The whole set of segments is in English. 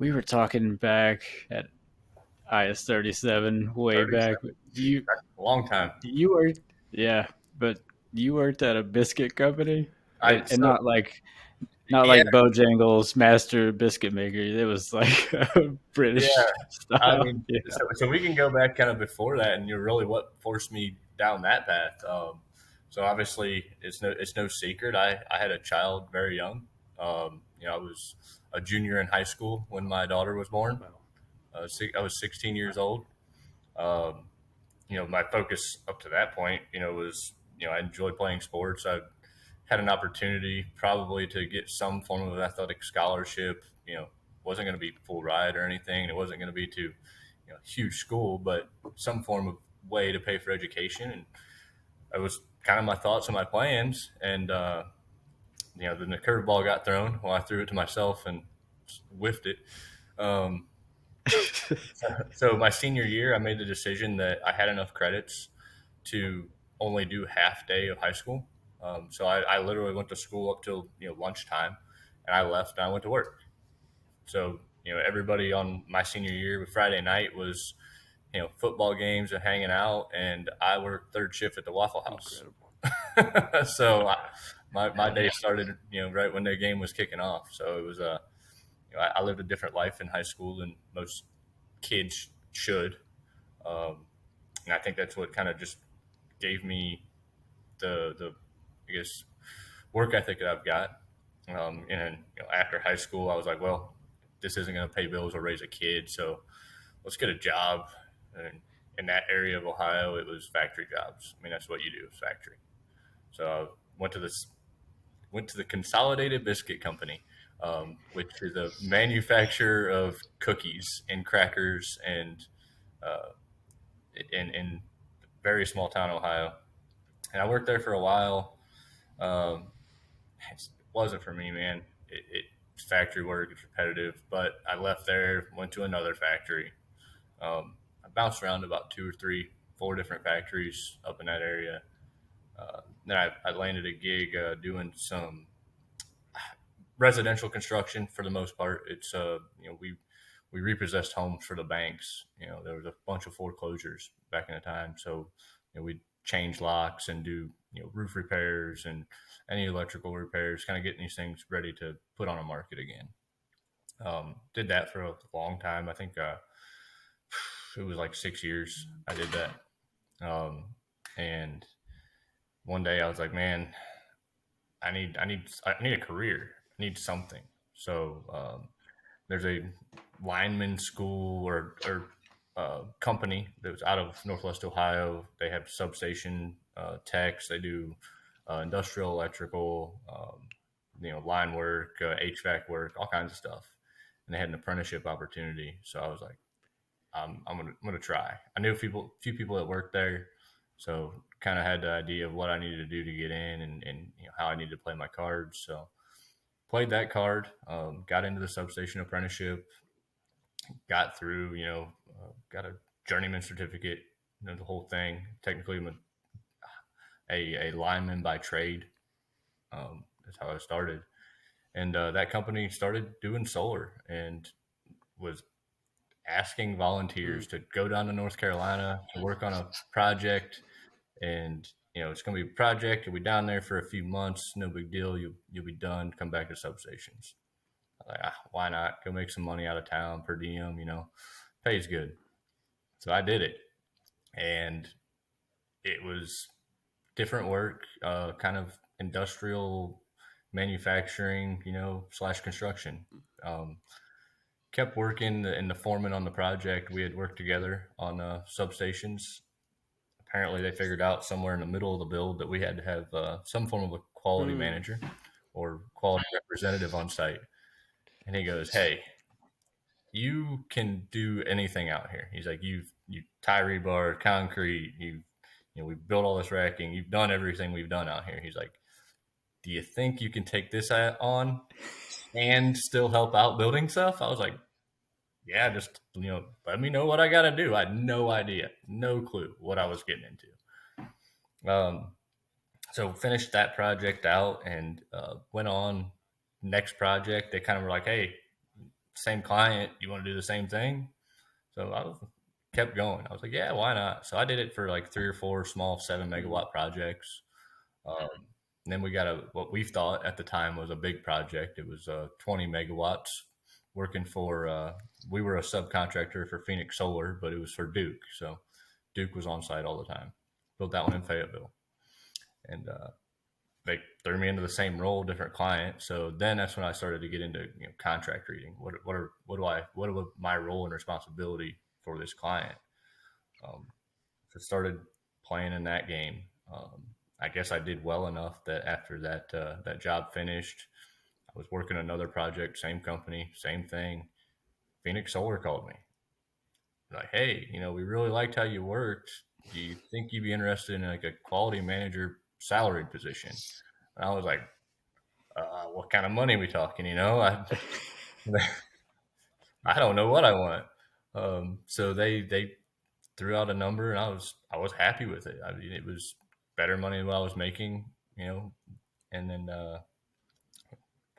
we were talking back at IS 37 way back. 37. You That's a long time. you worked, yeah, but you worked at a biscuit company, I and so not yeah, like Bojangles Master Biscuit Maker. It was like yeah. British I style. mean, Yeah. so we can go back kind of before that, and you're really what forced me down that path. So obviously, it's no secret. I had a child very young. I was a junior in high school when my daughter was born. Well, I was 16 years old. Um, my focus up to that point, was I enjoyed playing sports. I had an opportunity probably to get some form of athletic scholarship. Wasn't going to be full ride or anything. It wasn't going to be to huge school, but some form of way to pay for education. And it was kind of my thoughts and my plans. And then the curveball got thrown. Well, I threw it to myself and whiffed it. Um, so my senior year, I made the decision that I had enough credits to only do half day of high school. So I literally went to school up till lunchtime, and I left and I went to work. So everybody on my senior year, Friday night was football games and hanging out, and I worked third shift at the Waffle House. incredible. so my day started right when the game was kicking off. So it was I lived a different life in high school than most kids should, and I think that's what kind of just gave me the I guess work ethic that I've got. And after high school, I was like, well, this isn't going to pay bills or raise a kid, so let's get a job. And in that area of Ohio, it was factory jobs. I mean, that's what you do, is factory. So I went to the Consolidated Biscuit Company, which is a manufacturer of cookies and crackers and uh, in very small town Ohio. And I worked there for a while. Um, it wasn't for me, man. Factory work, it's repetitive. But I left there, went to another factory. I bounced around about two or three, four different factories up in that area. Then I landed a gig doing some residential construction for the most part. It's we repossessed homes for the banks. There was a bunch of foreclosures back in the time, so we change locks and do roof repairs and any electrical repairs, kind of getting these things ready to put on a market again. Did that for a long time. I think it was like 6 years I did that. And one day I was like, man, I need a career. I need something. So there's a lineman school or company that was out of Northwest Ohio. They have substation techs. They do industrial electrical, line work, HVAC work, all kinds of stuff. And they had an apprenticeship opportunity. So I was like, I'm gonna try. I knew few people that worked there, so kind of had the idea of what I needed to do to get in and how I needed to play my cards. So played that card, got into the substation apprenticeship, got through, got a journeyman certificate, the whole thing. Technically, I'm a lineman by trade. That's how I started. And that company started doing solar and was asking volunteers to go down to North Carolina to work on a project. And it's going to be a project. You'll be down there for a few months. No big deal. You'll be done. Come back to substations. Like, why not go make some money out of town per diem? Pays good. So I did it, and it was different work, kind of industrial manufacturing, slash construction. Um, Kept working in the foreman on the project. We had worked together on substations. Apparently, they figured out somewhere in the middle of the build that we had to have some form of a quality Hmm. manager or quality representative on site. And he goes, "Hey, you can do anything out here." He's like, you tie rebar, concrete, we've built all this racking, you've done everything we've done out here. He's like, do you think you can take this on and still help out building stuff? I was like, yeah, just let me know what I got to do. I had no idea, no clue what I was getting into. So finished that project out and went on next project. They kind of were like, hey, same client. You want to do the same thing? So kept going. I was like, yeah, why not? So I did it for like 3 or 4 small 7 megawatt projects. And then we got what we thought at the time was a big project. It was 20 megawatts working for, we were a subcontractor for Phoenix Solar, but it was for Duke. So Duke was on site all the time. Built that one in Fayetteville. And they threw me into the same role, different client. So then that's when I started to get into contract reading. What are my role and responsibility for this client? So started playing in that game. I guess I did well enough that after that job finished, I was working another project, same company, same thing. Phoenix Solar called me, like, hey, we really liked how you worked. Do you think you'd be interested in like a quality manager salaried position? And I was like, what kind of money are we talking? I don't know what I want. So they threw out a number, and I was happy with it. I mean, it was better money than what I was making, and then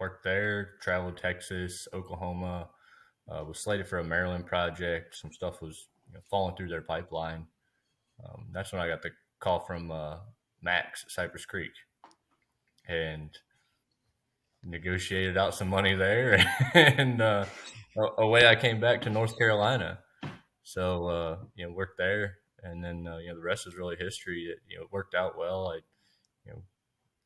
worked there, traveled Texas, Oklahoma, was slated for a Maryland project. Some stuff was falling through their pipeline. That's when I got the call from Max at Cypress Creek, and negotiated out some money there, and away I came back to North Carolina. So worked there, and then the rest is really history. It worked out well. You know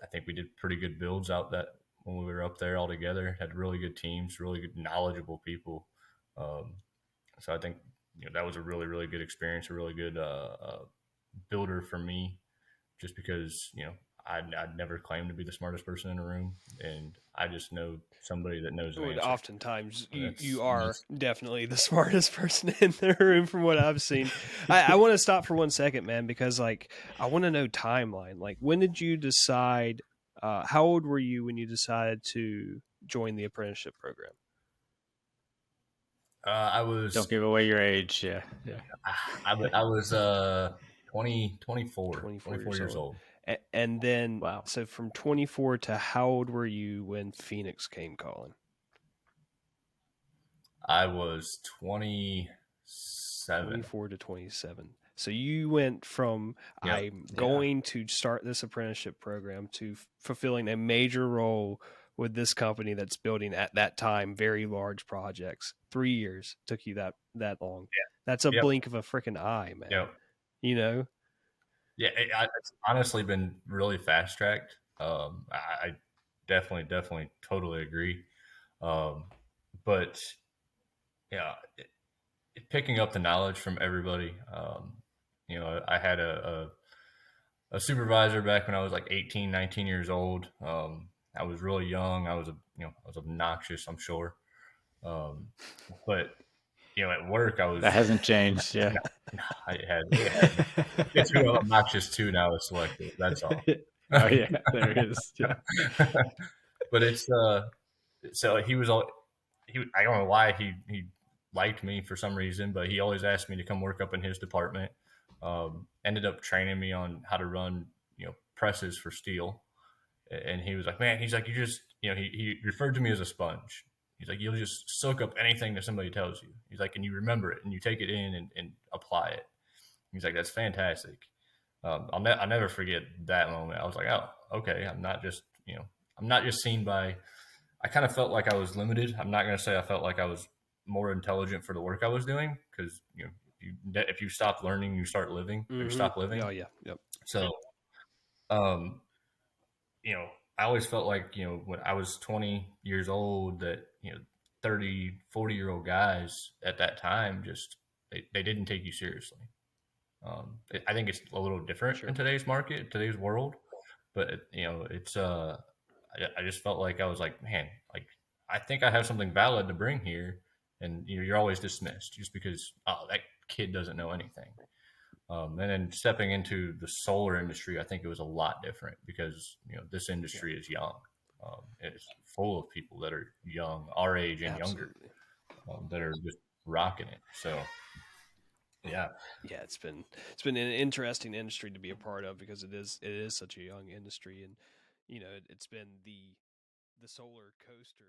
I think we did pretty good builds out that when we were up there all together. Had really good teams, really good knowledgeable people. Um, so I think that was a really really good experience, a really good builder for me, just because I'd never claimed to be the smartest person in the room, and I just know somebody that knows an answer. Oftentimes, you That's are most. definitely the smartest person in the room from what I've seen. I want to stop for 1 second, man, because like I want to know timeline. Like, when did you decide? How old were you when you decided to join the apprenticeship program? I was Don't give away your age. Yeah, yeah. I was 20, 24, 24 24 years years old. old. And then, Wow. so from 24 to how old were you when Phoenix came calling? I was 27. 24 to 27. So you went from Yep. I'm Yeah. going to start this apprenticeship program to fulfilling a major role with this company that's building at that time very large projects. 3 years took you that long. That's a Yep. blink of a freaking eye, man. Yep. You know? Yeah. It's honestly been really fast tracked. I definitely totally agree. Um, but yeah, picking up the knowledge from everybody. I had a supervisor back when I was like 18, 19 years old. I was really young. I was obnoxious, I'm sure. Um, but at work, I That was. hasn't changed. Yeah. No, no, it had. It's who I'm obnoxious to now is selective. That's all. Oh yeah, there it is. Yeah. But it's so he was all I don't know why he liked me for some reason, but he always asked me to come work up in his department. Ended up training me on how to run presses for steel, and he was like, man, he's like, you just he referred to me as a sponge. He's like, you'll just soak up anything that somebody tells you. He's like, and you remember it and you take it in and apply it. He's like, that's fantastic. I'll never forget that moment. I was like, oh, okay. I'm not just seen by. I kind of felt like I was limited. I'm not going to say I felt like I was more intelligent for the work I was doing, because if you stop learning, you start living. Or you stop living. Oh yeah. Yep. So, um, I always felt like when I was 20 years old that 30, 40-year-old guys at that time just they didn't take you seriously. I think it's a little different Sure. in today's market, today's world, but it's I just felt like I was like, man, like I think I have something valid to bring here, and you're always dismissed just because that kid doesn't know anything. And then stepping into the solar industry, I think it was a lot different because this industry is young. It's full of people that are young, our age and younger, Absolutely. that are just rocking it. So yeah. Yeah, it's been an interesting industry to be a part of because it is such a young industry, and it's been the solar coaster